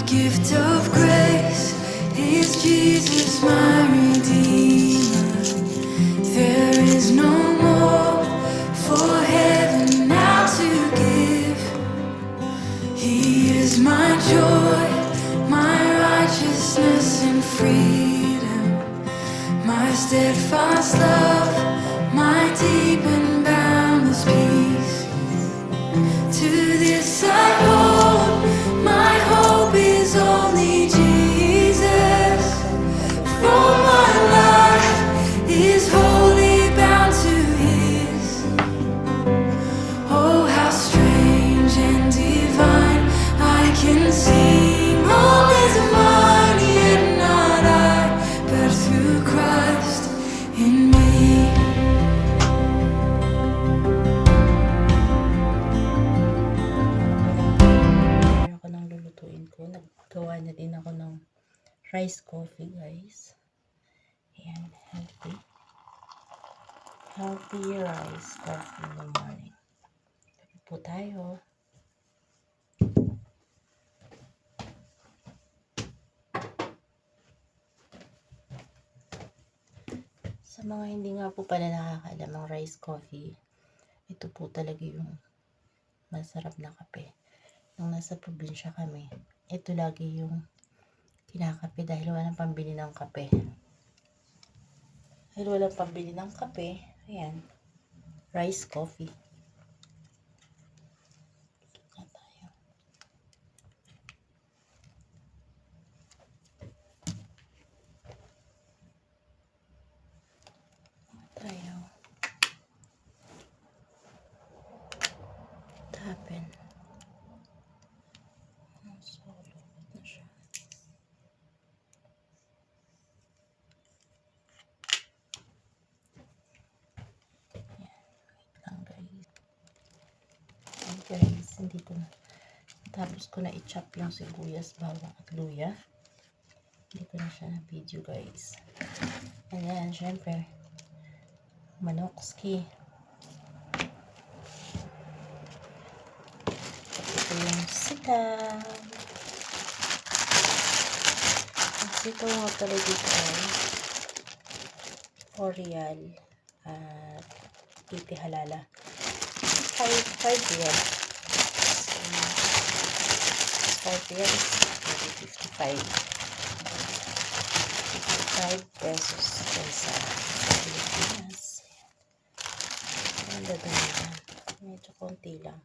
gift of grace is Jesus, my Redeemer. There is no more for heaven now to give. He is my joy, my righteousness and freedom, my steadfast love, my deep and boundless peace. To this I hold, my hope is only Jesus. For my life is wholly bound to His. Oh, how strange and divine, I can sing all is mine, yet not I, but through Christ in me. Naggawa na din ako ng rice coffee, guys. Ayan, healthy rice coffee in the morning. Tabi po tayo. Sa mga hindi nga po pala nakakaalam ng rice coffee, ito po talaga yung masarap na kape. Nung nasa probinsya kami, ito lagi yung kinakape dahil walang pambili ng kape. Ayan, rice coffee. Happen. So, lupit na siya. Ayan, wait lang, guys. Ayan, guys, hindi ko na. Tapos ko na i-chop yung sibuyas, bawang at luya. Hindi ko na siya na video, guys. Ayan, syempre, manokski. Ito yung sitaw. Ang sitaw nga pala dito ay Orial at Iti Halala. 5 real. 5 real. Maybe 55. 55 pesos sa Pilipinas. Ang dadami na. Medyo konti lang.